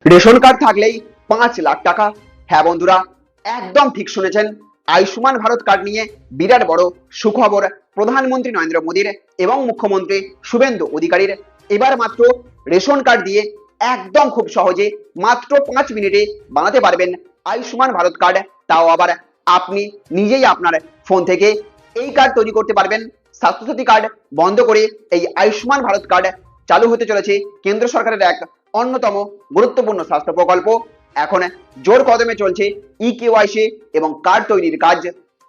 Ration card থাকলেই 5 লাখ টাকা। হ্যাঁ বন্ধুরা, একদম ঠিক শুনেছেন। আয়ুষ্মান ভারত কার্ড নিয়ে বিরাট বড় সুখবর প্রধানমন্ত্রী নরেন্দ্র মোদীর এবং মুখ্যমন্ত্রী শুভেন্দু অধিকারীর। এবার মাত্র রেশন কার্ড দিয়ে একদম খুব সহজে মাত্র 5 মিনিটে বানাতে পারবেন আয়ুষ্মান ভারত কার্ড। তাও আবার আপনি নিজেই আপনার ফোন থেকে এই কার্ড তৈরি করতে পারবেন। স্বাস্থ্যসাথী কার্ড বন্ধ করে এই আয়ুষ্মান ভারত কার্ড চালু হতে চলেছে কেন্দ্র সরকারের এক অন্যতম গুরুত্বপূর্ণ স্বাস্থ্য প্রকল্প। এখন জোর কদমে চলছে ইকেওয়াইসি এবং কার্ড তৈরির কাজ।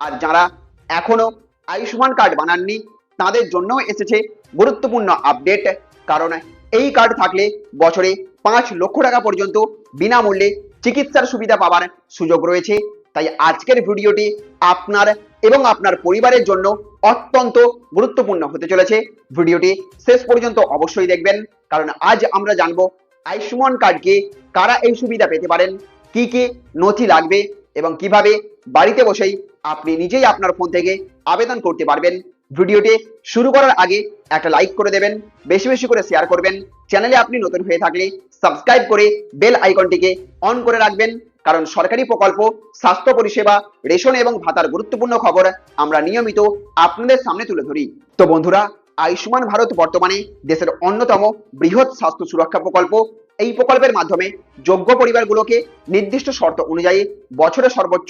আর যারা এখনো আয়ুষ্মান কার্ড বানাননি তাদের জন্য এসেছে গুরুত্বপূর্ণ আপডেট। কারণ এই কার্ড থাকলে বছরে 5 লক্ষ টাকা পর্যন্ত বিনামূল্যে চিকিৎসার সুবিধা পাওয়ার সুযোগ রয়েছে। তাই আজকের ভিডিওটি আপনার এবং আপনার পরিবারের জন্য অত্যন্ত গুরুত্বপূর্ণ হতে চলেছে। ভিডিওটি শেষ পর্যন্ত অবশ্যই দেখবেন, কারণ আজ আমরা জানবো আয়ুষ্মান কার্ডকে কারা এই সুবিধা পেতে পারেন, কি কি নথি লাগবে এবং কিভাবে বাড়িতে বসেই আপনি নিজেই আপনার ফোন থেকে আবেদন করতে পারবেন। ভিডিওটি শুরু করার আগে একটা লাইক করে দেবেন, বেশি বেশি করে শেয়ার করবেন। চ্যানেলে আপনি নতুন হয়ে থাকলে সাবস্ক্রাইব করে বেল আইকনটিকে অন করে রাখবেন, কারণ সরকারি প্রকল্প, স্বাস্থ্য পরিষেবা, রেশন এবং ভাতার গুরুত্বপূর্ণ খবর আমরা নিয়মিত আপনাদের সামনে তুলে ধরি। তো বন্ধুরা, আয়ুষ্মান ভারত বর্তমানে দেশের অন্যতম বৃহৎ স্বাস্থ্য সুরক্ষা প্রকল্প। এই প্রকল্পের মাধ্যমে যোগ্য পরিবারগুলোকে নির্দিষ্ট শর্ত অনুযায়ী বছরে সর্বোচ্চ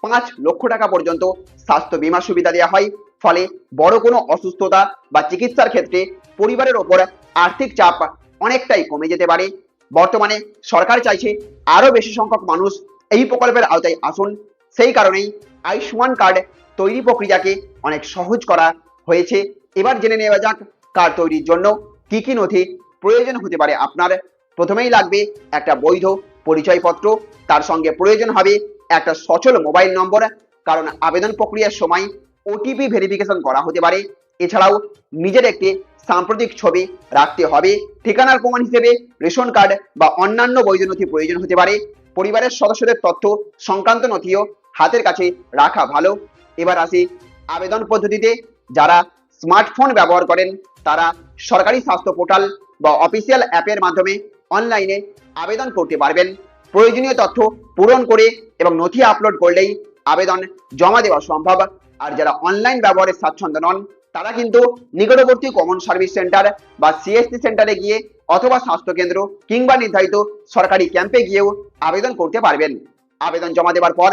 5 লক্ষ টাকা পর্যন্ত স্বাস্থ্য বীমা সুবিধা দেওয়া হয়। ফলে বড় কোনো অসুস্থতা বা চিকিৎসার ক্ষেত্রে পরিবারের ওপর আর্থিক চাপ অনেকটাই কমে যেতে পারে। বর্তমানে সরকার চাইছে আরো বেশি সংখ্যক মানুষ এই প্রকল্পের আওতায় আসুন। সেই কারণেই আয়ুষ্মান কার্ড তৈরি প্রক্রিয়াকে অনেক সহজ করা হয়েছে। এবার জেনে নেওয়া যাক কার্ড তৈরির জন্য কি কি নথি প্রয়োজন হতে পারে আপনার। প্রথমেই লাগবে একটা বৈধ পরিচয়পত্র, তার সঙ্গে প্রয়োজন হবে একটা সচল মোবাইল নম্বর, কারণ আবেদন প্রক্রিয়ার সময় ওটিপি ভেরিফিকেশন করা হতে পারে। এছাড়াও নিজের একটি সাম্প্রতিক ছবি রাখতে হবে। ঠিকানার প্রমাণ হিসেবে রেশন কার্ড বা অন্যান্য বৈধ নথি প্রয়োজন হতে পারে। পরিবারের সদস্যদের তথ্য সংক্রান্ত নথিও হাতের কাছে রাখা ভালো। এবার আসি আবেদন পদ্ধতিতে। যারা স্মার্টফোন ব্যবহার করেন তারা সরকারি স্বাস্থ্য পোর্টাল বা অফিসিয়াল অ্যাপের মাধ্যমে অনলাইনে আবেদন করতে পারবেন। প্রয়োজনীয় তথ্য পূরণ করে এবং নথি আপলোড করলেই আবেদন জমা দেওয়া সম্ভব। আর যারা অনলাইন ব্যবহারে স্বাচ্ছন্দ্য নন তারা কিন্তু নিকটবর্তী কমন সার্ভিস সেন্টার বা সিএসসি সেন্টারে গিয়ে অথবা স্বাস্থ্যকেন্দ্র কিংবা নির্ধারিত সরকারি ক্যাম্পে গিয়েও আবেদন করতে পারবেন। আবেদন জমা দেওয়ার পর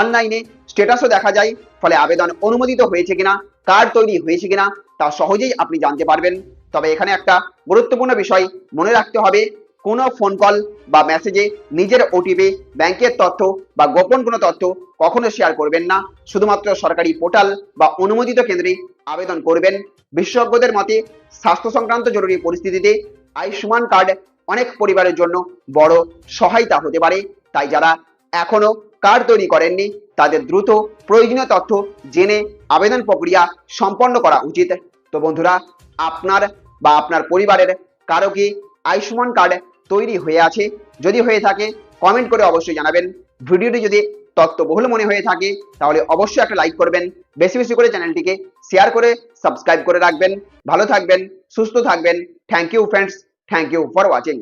অনলাইনে স্ট্যাটাসও দেখা যায়, ফলে আবেদন অনুমোদিত হয়েছে কিনা, কার্ড তৈরি হয়েছে কিনা তা সহজেই আপনি জানতে পারবেন। তবে এখানে একটা গুরুত্বপূর্ণ বিষয় মনে রাখতে হবে, কোনো ফোন কল বা মেসেজে নিজের ওটিপি, ব্যাংকের তথ্য বা গোপন কোনো তথ্য কখনো শেয়ার করবেন না। শুধুমাত্র সরকারি পোর্টাল বা অনুমোদিত কেন্দ্রে আবেদন করবেন। বিশেষজ্ঞদের মতে স্বাস্থ্য সংক্রান্ত জরুরি পরিস্থিতিতে আয়ুষ্মান কার্ড অনেক পরিবারের জন্য বড় সহায়তা হতে পারে। তাই যারা এখনো কার্ড তৈরি করেননি তাদের দ্রুত প্রয়োজনীয় তথ্য জেনে আবেদন প্রক্রিয়া সম্পন্ন করা উচিত। তো বন্ধুরা, আপনার বা আপনার পরিবারের কারো কি আয়ুষ্মান কার্ড তৈরি হয়ে আছে? যদি হয়ে থাকে কমেন্ট করে অবশ্যই জানাবেন। ভিডিওটি যদি তথ্যবহুল মনে হয়ে থাকে তাহলে অবশ্যই একটা লাইক করবেন, বেশি বেশি করে চ্যানেলটিকে শেয়ার করে সাবস্ক্রাইব করে রাখবেন। ভালো থাকবেন, সুস্থ থাকবেন। Thank you friends, thank you for watching.